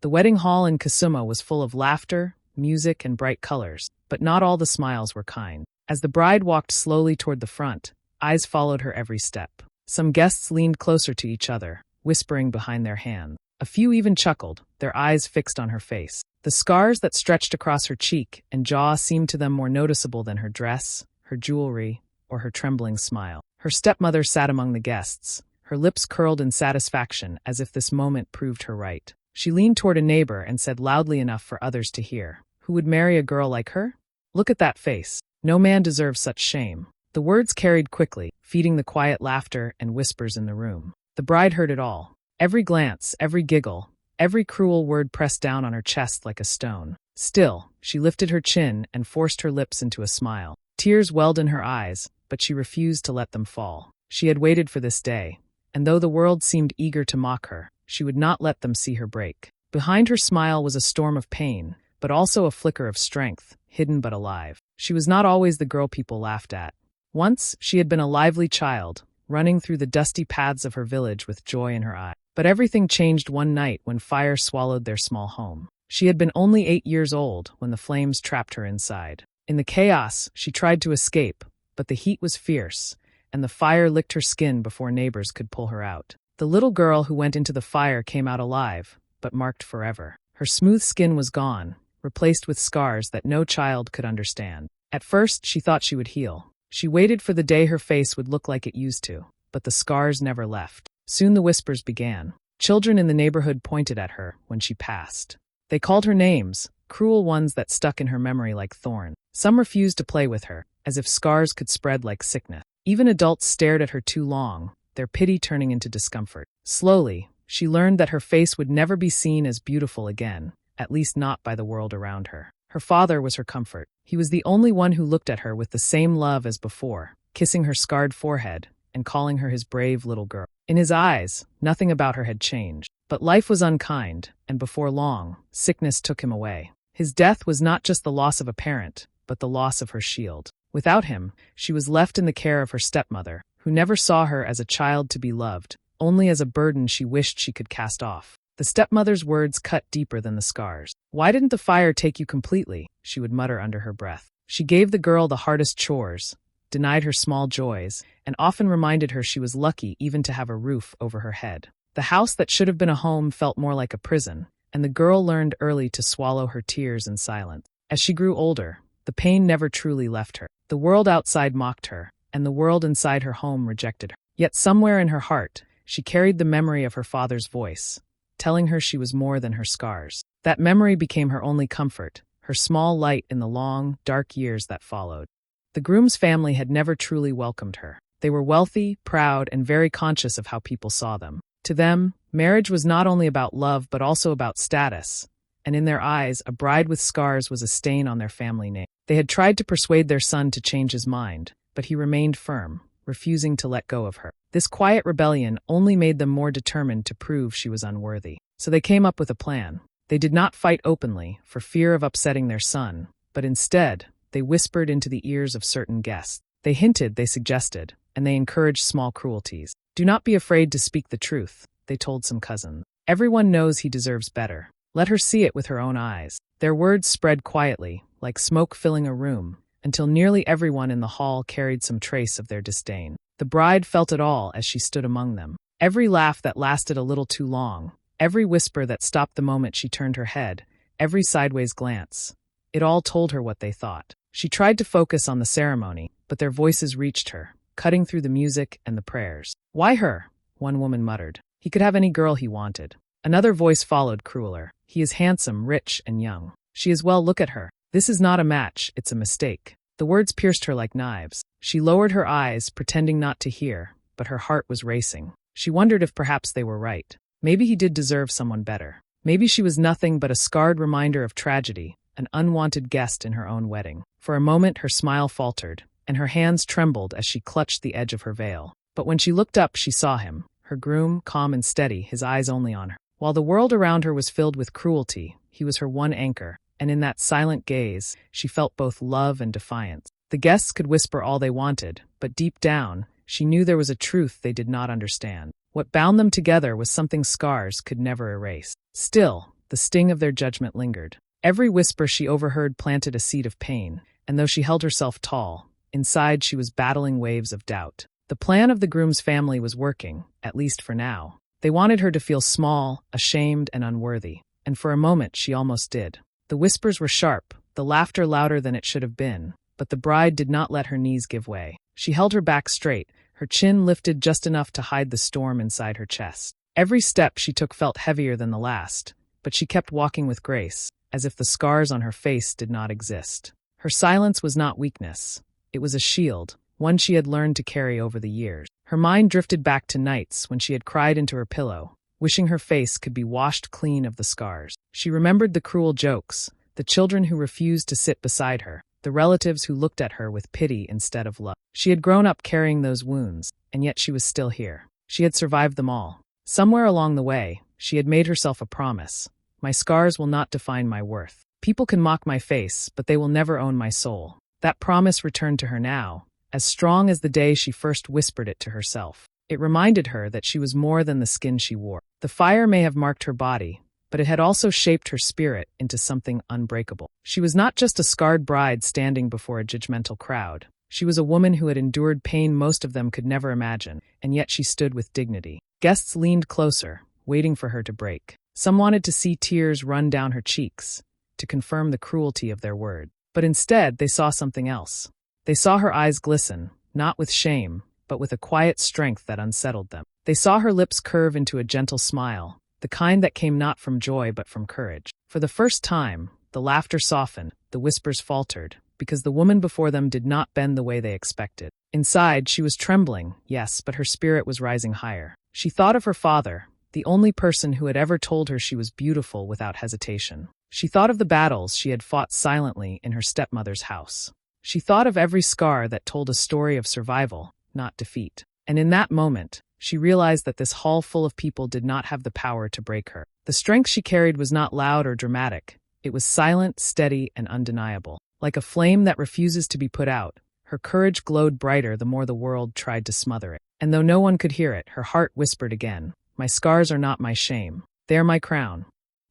The wedding hall in Kisumu was full of laughter, music, and bright colors, but not all the smiles were kind. As the bride walked slowly toward the front, eyes followed her every step. Some guests leaned closer to each other, whispering behind their hands. A few even chuckled, their eyes fixed on her face. The scars that stretched across her cheek and jaw seemed to them more noticeable than her dress, her jewelry, or her trembling smile. Her stepmother sat among the guests, her lips curled in satisfaction as if this moment proved her right. She leaned toward a neighbor and said loudly enough for others to hear, "Who would marry a girl like her? Look at that face. No man deserves such shame." The words carried quickly, feeding the quiet laughter and whispers in the room. The bride heard it all. Every glance, every giggle, every cruel word pressed down on her chest like a stone. Still, she lifted her chin and forced her lips into a smile. Tears welled in her eyes, but she refused to let them fall. She had waited for this day, and though the world seemed eager to mock her, she would not let them see her break. Behind her smile was a storm of pain, but also a flicker of strength, hidden but alive. She was not always the girl people laughed at. Once, she had been a lively child, running through the dusty paths of her village with joy in her eye. But everything changed one night when fire swallowed their small home. She had been only 8 years old when the flames trapped her inside. In the chaos, she tried to escape, but the heat was fierce, and the fire licked her skin before neighbors could pull her out. The little girl who went into the fire came out alive, but marked forever. Her smooth skin was gone, replaced with scars that no child could understand. At first, she thought she would heal. She waited for the day her face would look like it used to, but the scars never left. Soon the whispers began. Children in the neighborhood pointed at her when she passed. They called her names, cruel ones that stuck in her memory like thorns. Some refused to play with her, as if scars could spread like sickness. Even adults stared at her too long, their pity turning into discomfort. Slowly, she learned that her face would never be seen as beautiful again, at least not by the world around her. Her father was her comfort. He was the only one who looked at her with the same love as before, kissing her scarred forehead and calling her his brave little girl. In his eyes, nothing about her had changed. But life was unkind, and before long, sickness took him away. His death was not just the loss of a parent, but the loss of her shield. Without him, she was left in the care of her stepmother, who never saw her as a child to be loved, only as a burden she wished she could cast off. The stepmother's words cut deeper than the scars. "Why didn't the fire take you completely?" she would mutter under her breath. She gave the girl the hardest chores, denied her small joys, and often reminded her she was lucky even to have a roof over her head. The house that should have been a home felt more like a prison, and the girl learned early to swallow her tears in silence. As she grew older, the pain never truly left her. The world outside mocked her, and the world inside her home rejected her. Yet somewhere in her heart, she carried the memory of her father's voice, telling her she was more than her scars. That memory became her only comfort, her small light in the long, dark years that followed. The groom's family had never truly welcomed her. They were wealthy, proud, and very conscious of how people saw them. To them, marriage was not only about love but also about status, and in their eyes, a bride with scars was a stain on their family name. They had tried to persuade their son to change his mind, but he remained firm, refusing to let go of her. This quiet rebellion only made them more determined to prove she was unworthy. So they came up with a plan. They did not fight openly, for fear of upsetting their son, but instead, they whispered into the ears of certain guests. They hinted, they suggested, and they encouraged small cruelties. "Do not be afraid to speak the truth," they told some cousins. "Everyone knows he deserves better. Let her see it with her own eyes." Their words spread quietly, like smoke filling a room, until nearly everyone in the hall carried some trace of their disdain. The bride felt it all as she stood among them. Every laugh that lasted a little too long, every whisper that stopped the moment she turned her head, every sideways glance. It all told her what they thought. She tried to focus on the ceremony, but their voices reached her, cutting through the music and the prayers. "Why her?" one woman muttered. "He could have any girl he wanted." Another voice followed, crueler. "He is handsome, rich, and young. She is well, look at her. This is not a match, it's a mistake." The words pierced her like knives. She lowered her eyes, pretending not to hear, but her heart was racing. She wondered if perhaps they were right. Maybe he did deserve someone better. Maybe she was nothing but a scarred reminder of tragedy, an unwanted guest in her own wedding. For a moment her smile faltered, and her hands trembled as she clutched the edge of her veil. But when she looked up she saw him, her groom, calm and steady, his eyes only on her. While the world around her was filled with cruelty, he was her one anchor, and in that silent gaze, she felt both love and defiance. The guests could whisper all they wanted, but deep down, she knew there was a truth they did not understand. What bound them together was something scars could never erase. Still, the sting of their judgment lingered. Every whisper she overheard planted a seed of pain, and though she held herself tall, inside she was battling waves of doubt. The plan of the groom's family was working, at least for now. They wanted her to feel small, ashamed, and unworthy, and for a moment she almost did. The whispers were sharp, the laughter louder than it should have been, but the bride did not let her knees give way. She held her back straight, her chin lifted just enough to hide the storm inside her chest. Every step she took felt heavier than the last, but she kept walking with grace, as if the scars on her face did not exist. Her silence was not weakness. It was a shield, one she had learned to carry over the years. Her mind drifted back to nights when she had cried into her pillow, wishing her face could be washed clean of the scars. She remembered the cruel jokes, the children who refused to sit beside her, the relatives who looked at her with pity instead of love. She had grown up carrying those wounds, and yet she was still here. She had survived them all. Somewhere along the way, she had made herself a promise. My scars will not define my worth. People can mock my face, but they will never own my soul. That promise returned to her now, as strong as the day she first whispered it to herself. It reminded her that she was more than the skin she wore. The fire may have marked her body, but it had also shaped her spirit into something unbreakable. She was not just a scarred bride standing before a judgmental crowd. She was a woman who had endured pain most of them could never imagine, and yet she stood with dignity. Guests leaned closer, waiting for her to break. Some wanted to see tears run down her cheeks, to confirm the cruelty of their word. But instead, they saw something else. They saw her eyes glisten, not with shame, but with a quiet strength that unsettled them. They saw her lips curve into a gentle smile, the kind that came not from joy but from courage. For the first time, the laughter softened, the whispers faltered, because the woman before them did not bend the way they expected. Inside, she was trembling, yes, but her spirit was rising higher. She thought of her father, the only person who had ever told her she was beautiful without hesitation. She thought of the battles she had fought silently in her stepmother's house. She thought of every scar that told a story of survival, not defeat. And in that moment, she realized that this hall full of people did not have the power to break her. The strength she carried was not loud or dramatic. It was silent, steady, and undeniable. Like a flame that refuses to be put out, her courage glowed brighter the more the world tried to smother it. And though no one could hear it, her heart whispered again, "My scars are not my shame. They are my crown."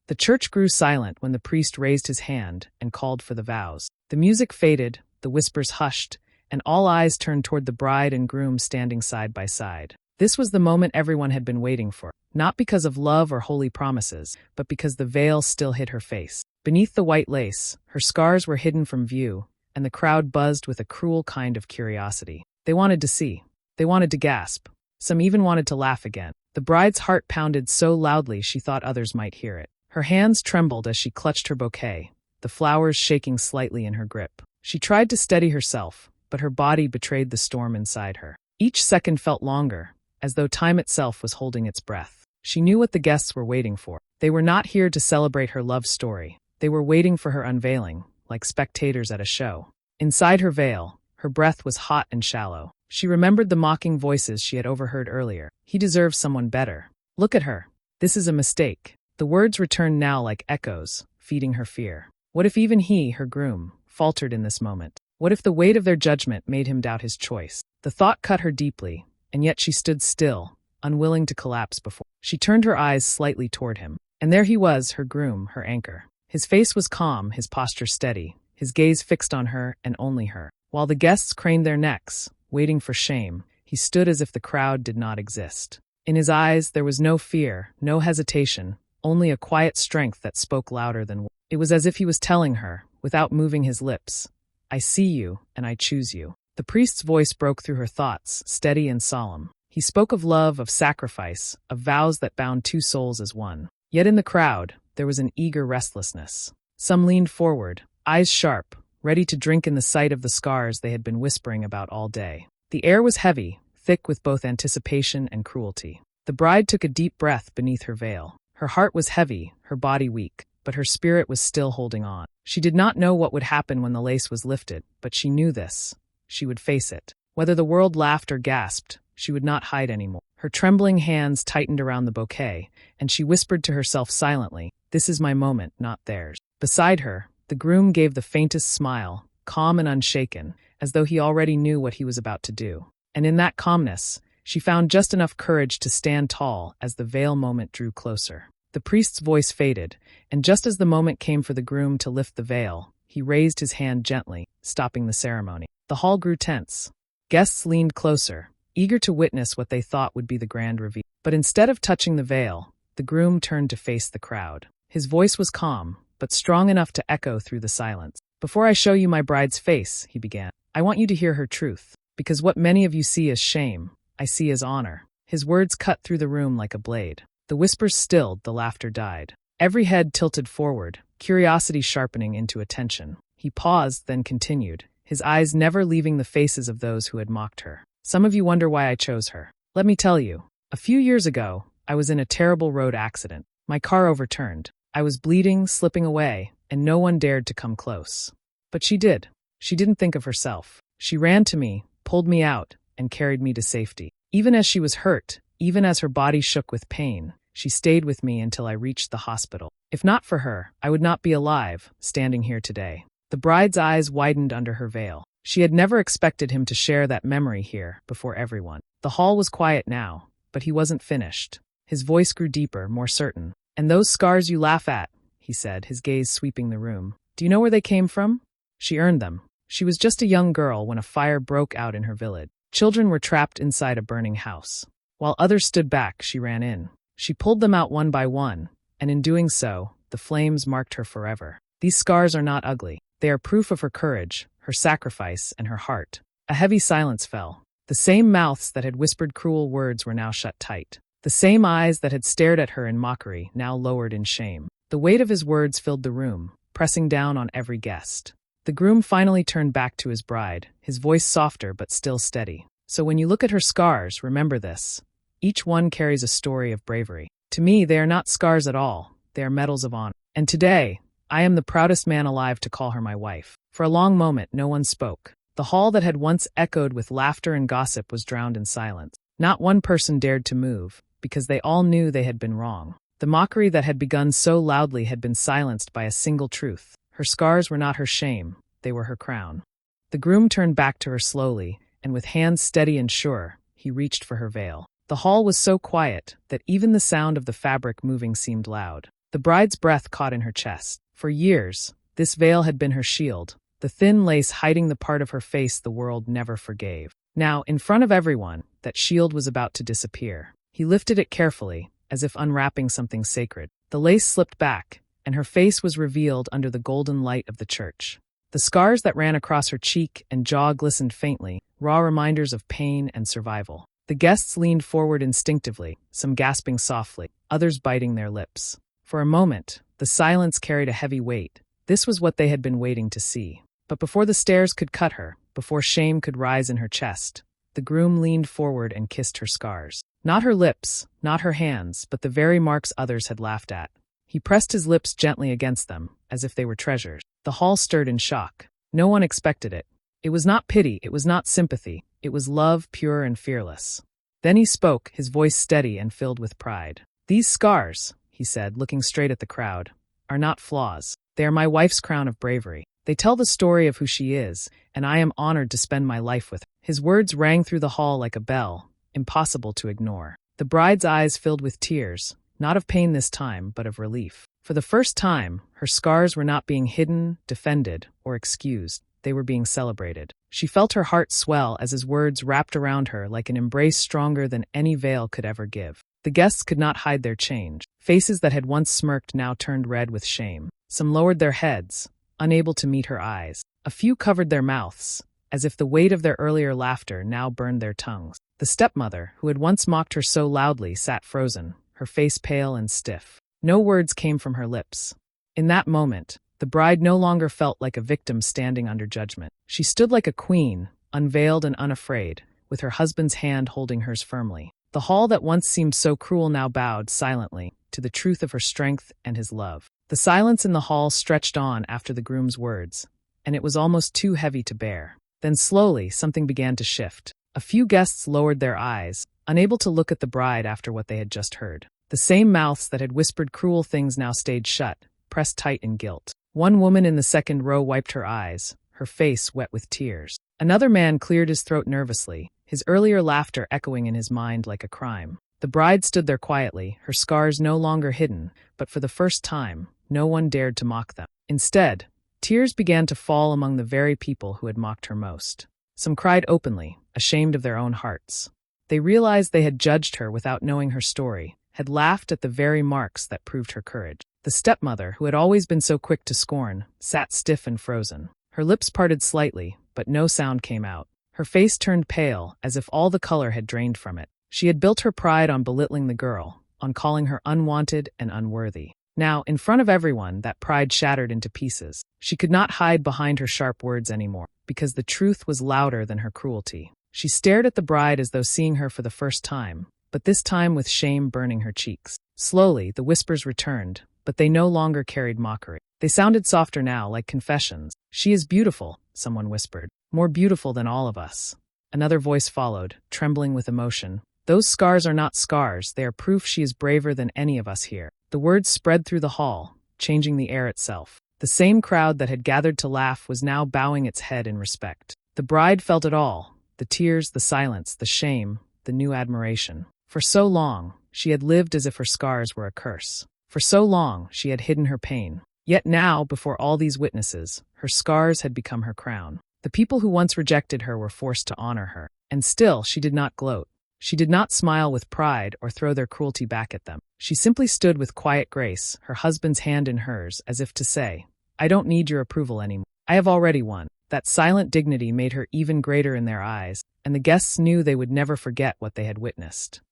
The church grew silent when the priest raised his hand and called for the vows. The music faded, the whispers hushed, and all eyes turned toward the bride and groom standing side by side. This was the moment everyone had been waiting for, not because of love or holy promises, but because the veil still hid her face. Beneath the white lace, her scars were hidden from view, and the crowd buzzed with a cruel kind of curiosity. They wanted to see. They wanted to gasp. Some even wanted to laugh again. The bride's heart pounded so loudly she thought others might hear it. Her hands trembled as she clutched her bouquet, the flowers shaking slightly in her grip. She tried to steady herself, but her body betrayed the storm inside her. Each second felt longer, as though time itself was holding its breath. She knew what the guests were waiting for. They were not here to celebrate her love story. They were waiting for her unveiling, like spectators at a show. Inside her veil, her breath was hot and shallow. She remembered the mocking voices she had overheard earlier. He deserves someone better. Look at her. This is a mistake. The words returned now like echoes, feeding her fear. What if even he, her groom, faltered in this moment? What if the weight of their judgment made him doubt his choice? The thought cut her deeply, and yet she stood still, unwilling to collapse before. She turned her eyes slightly toward him, and there he was, her groom, her anchor. His face was calm, his posture steady, his gaze fixed on her and only her. While the guests craned their necks, waiting for shame, he stood as if the crowd did not exist. In his eyes, there was no fear, no hesitation, only a quiet strength that spoke louder than words. It was as if he was telling her, without moving his lips, "I see you, and I choose you." The priest's voice broke through her thoughts, steady and solemn. He spoke of love, of sacrifice, of vows that bound two souls as one. Yet in the crowd, there was an eager restlessness. Some leaned forward, eyes sharp, ready to drink in the sight of the scars they had been whispering about all day. The air was heavy, thick with both anticipation and cruelty. The bride took a deep breath beneath her veil. Her heart was heavy, her body weak, but her spirit was still holding on. She did not know what would happen when the lace was lifted, but she knew this. She would face it. Whether the world laughed or gasped, she would not hide anymore. Her trembling hands tightened around the bouquet, and she whispered to herself silently, "This is my moment, not theirs." Beside her, the groom gave the faintest smile, calm and unshaken, as though he already knew what he was about to do. And in that calmness, she found just enough courage to stand tall as the veil moment drew closer. The priest's voice faded, and just as the moment came for the groom to lift the veil, he raised his hand gently, stopping the ceremony. The hall grew tense. Guests leaned closer, eager to witness what they thought would be the grand reveal. But instead of touching the veil, the groom turned to face the crowd. His voice was calm, but strong enough to echo through the silence. "Before I show you my bride's face," he began, "I want you to hear her truth, because what many of you see as shame, I see as honor." His words cut through the room like a blade. The whispers stilled, the laughter died. Every head tilted forward, curiosity sharpening into attention. He paused, then continued, his eyes never leaving the faces of those who had mocked her. "Some of you wonder why I chose her. Let me tell you. A few years ago, I was in a terrible road accident. My car overturned. I was bleeding, slipping away, and no one dared to come close. But she did. She didn't think of herself. She ran to me, pulled me out, and carried me to safety. Even as she was hurt, even as her body shook with pain, she stayed with me until I reached the hospital. If not for her, I would not be alive, standing here today." The bride's eyes widened under her veil. She had never expected him to share that memory here, before everyone. The hall was quiet now, but he wasn't finished. His voice grew deeper, more certain. "And those scars you laugh at," he said, his gaze sweeping the room. "Do you know where they came from? She earned them. She was just a young girl when a fire broke out in her village. Children were trapped inside a burning house. While others stood back, she ran in. She pulled them out one by one, and in doing so, the flames marked her forever. These scars are not ugly. They are proof of her courage, her sacrifice, and her heart." A heavy silence fell. The same mouths that had whispered cruel words were now shut tight. The same eyes that had stared at her in mockery now lowered in shame. The weight of his words filled the room, pressing down on every guest. The groom finally turned back to his bride, his voice softer but still steady. "So when you look at her scars, remember this. Each one carries a story of bravery. To me, they are not scars at all. They are medals of honor. And today, I am the proudest man alive to call her my wife." For a long moment, no one spoke. The hall that had once echoed with laughter and gossip was drowned in silence. Not one person dared to move, because they all knew they had been wrong. The mockery that had begun so loudly had been silenced by a single truth. Her scars were not her shame, they were her crown. The groom turned back to her slowly, and with hands steady and sure, he reached for her veil. The hall was so quiet that even the sound of the fabric moving seemed loud. The bride's breath caught in her chest. For years, this veil had been her shield, the thin lace hiding the part of her face the world never forgave. Now, in front of everyone, that shield was about to disappear. He lifted it carefully, as if unwrapping something sacred. The lace slipped back, and her face was revealed under the golden light of the church. The scars that ran across her cheek and jaw glistened faintly, raw reminders of pain and survival. The guests leaned forward instinctively, some gasping softly, others biting their lips. For a moment, the silence carried a heavy weight. This was what they had been waiting to see. But before the stares could cut her, before shame could rise in her chest, the groom leaned forward and kissed her scars. Not her lips, not her hands, but the very marks others had laughed at. He pressed his lips gently against them, as if they were treasures. The hall stirred in shock. No one expected it. It was not pity, it was not sympathy, it was love, pure and fearless. Then he spoke, his voice steady and filled with pride. "These scars," he said, looking straight at the crowd, "are not flaws. They are my wife's crown of bravery. They tell the story of who she is, and I am honored to spend my life with her." His words rang through the hall like a bell, impossible to ignore. The bride's eyes filled with tears, not of pain this time, but of relief. For the first time, her scars were not being hidden, defended, or excused. They were being celebrated. She felt her heart swell as his words wrapped around her like an embrace stronger than any veil could ever give. The guests could not hide their change. Faces that had once smirked now turned red with shame. Some lowered their heads, unable to meet her eyes. A few covered their mouths, as if the weight of their earlier laughter now burned their tongues. The stepmother, who had once mocked her so loudly, sat frozen, her face pale and stiff. No words came from her lips. In that moment, the bride no longer felt like a victim standing under judgment. She stood like a queen, unveiled and unafraid, with her husband's hand holding hers firmly. The hall that once seemed so cruel now bowed silently to the truth of her strength and his love. The silence in the hall stretched on after the groom's words, and it was almost too heavy to bear. Then slowly, something began to shift. A few guests lowered their eyes, unable to look at the bride after what they had just heard. The same mouths that had whispered cruel things now stayed shut, pressed tight in guilt. One woman in the second row wiped her eyes, her face wet with tears. Another man cleared his throat nervously, his earlier laughter echoing in his mind like a crime. The bride stood there quietly, her scars no longer hidden, but for the first time, no one dared to mock them. Instead, tears began to fall among the very people who had mocked her most. Some cried openly, ashamed of their own hearts. They realized they had judged her without knowing her story, had laughed at the very marks that proved her courage. The stepmother, who had always been so quick to scorn, sat stiff and frozen. Her lips parted slightly, but no sound came out. Her face turned pale, as if all the color had drained from it. She had built her pride on belittling the girl, on calling her unwanted and unworthy. Now, in front of everyone, that pride shattered into pieces. She could not hide behind her sharp words anymore, because the truth was louder than her cruelty. She stared at the bride as though seeing her for the first time, but this time with shame burning her cheeks. Slowly, the whispers returned, but they no longer carried mockery. They sounded softer now, like confessions. "She is beautiful," someone whispered. "More beautiful than all of us." Another voice followed, trembling with emotion. "Those scars are not scars, they are proof she is braver than any of us here." The words spread through the hall, changing the air itself. The same crowd that had gathered to laugh was now bowing its head in respect. The bride felt it all, the tears, the silence, the shame, the new admiration. For so long, she had lived as if her scars were a curse. For so long, she had hidden her pain. Yet now, before all these witnesses, her scars had become her crown. The people who once rejected her were forced to honor her. And still, she did not gloat. She did not smile with pride or throw their cruelty back at them. She simply stood with quiet grace, her husband's hand in hers, as if to say, "I don't need your approval anymore. I have already won." That silent dignity made her even greater in their eyes, and the guests knew they would never forget what they had witnessed.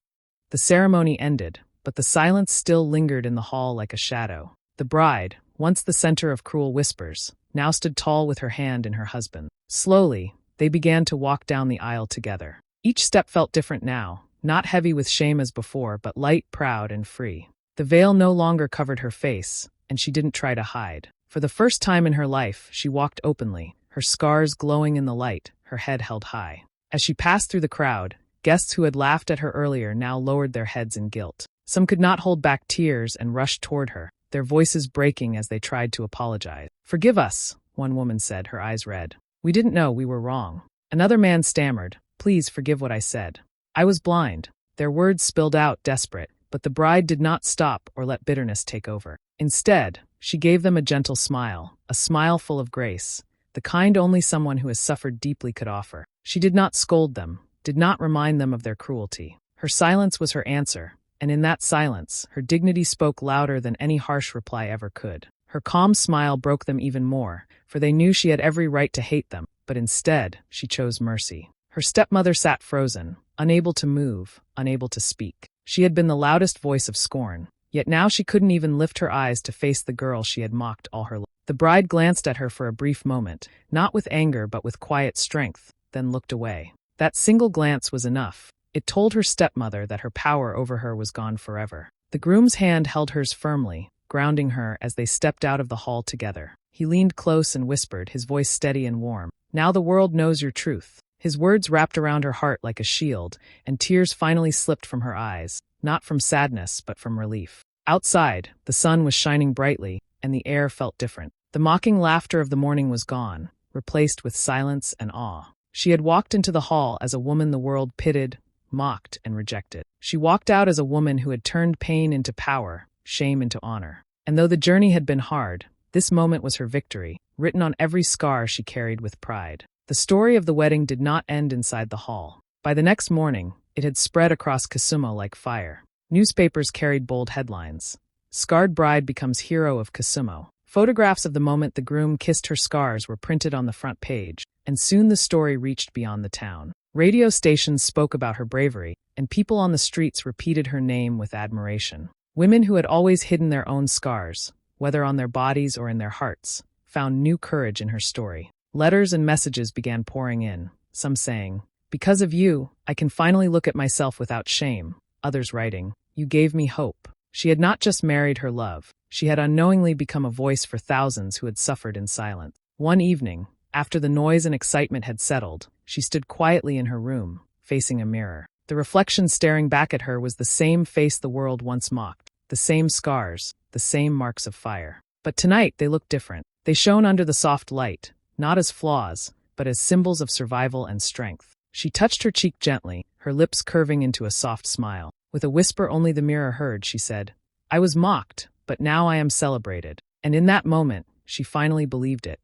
The ceremony ended, but the silence still lingered in the hall like a shadow. The bride, once the center of cruel whispers, now stood tall with her hand in her husband. Slowly, they began to walk down the aisle together. Each step felt different now, not heavy with shame as before, but light, proud, and free. The veil no longer covered her face, and she didn't try to hide. For the first time in her life, she walked openly, her scars glowing in the light, her head held high. As she passed through the crowd, guests who had laughed at her earlier now lowered their heads in guilt. Some could not hold back tears and rushed toward her, their voices breaking as they tried to apologize. "Forgive us," one woman said, her eyes red. "We didn't know, we were wrong." Another man stammered, "Please forgive what I said. I was blind." Their words spilled out, desperate, but the bride did not stop or let bitterness take over. Instead, she gave them a gentle smile, a smile full of grace, the kind only someone who has suffered deeply could offer. She did not scold them, did not remind them of their cruelty. Her silence was her answer, and in that silence, her dignity spoke louder than any harsh reply ever could. Her calm smile broke them even more, for they knew she had every right to hate them, but instead, she chose mercy. Her stepmother sat frozen, unable to move, unable to speak. She had been the loudest voice of scorn, yet now she couldn't even lift her eyes to face the girl she had mocked all her life. The bride glanced at her for a brief moment, not with anger but with quiet strength, then looked away. That single glance was enough. It told her stepmother that her power over her was gone forever. The groom's hand held hers firmly, grounding her as they stepped out of the hall together. He leaned close and whispered, his voice steady and warm. "Now the world knows your truth." His words wrapped around her heart like a shield, and tears finally slipped from her eyes, not from sadness but from relief. Outside, the sun was shining brightly, and the air felt different. The mocking laughter of the morning was gone, replaced with silence and awe. She had walked into the hall as a woman the world pitied, mocked, and rejected. She walked out as a woman who had turned pain into power, shame into honor. And though the journey had been hard, this moment was her victory, written on every scar she carried with pride. The story of the wedding did not end inside the hall. By the next morning, it had spread across Kisumu like fire. Newspapers carried bold headlines. "Scarred Bride Becomes Hero of Kisumu." Photographs of the moment the groom kissed her scars were printed on the front page, and soon the story reached beyond the town. Radio stations spoke about her bravery, and people on the streets repeated her name with admiration. Women who had always hidden their own scars, whether on their bodies or in their hearts, found new courage in her story. Letters and messages began pouring in, some saying, "Because of you, I can finally look at myself without shame," others writing, "You gave me hope." She had not just married her love, she had unknowingly become a voice for thousands who had suffered in silence. One evening, after the noise and excitement had settled, she stood quietly in her room, facing a mirror. The reflection staring back at her was the same face the world once mocked, the same scars, the same marks of fire. But tonight they looked different. They shone under the soft light, not as flaws, but as symbols of survival and strength. She touched her cheek gently, her lips curving into a soft smile. With a whisper only the mirror heard, she said, "I was mocked, but now I am celebrated." And in that moment, she finally believed it.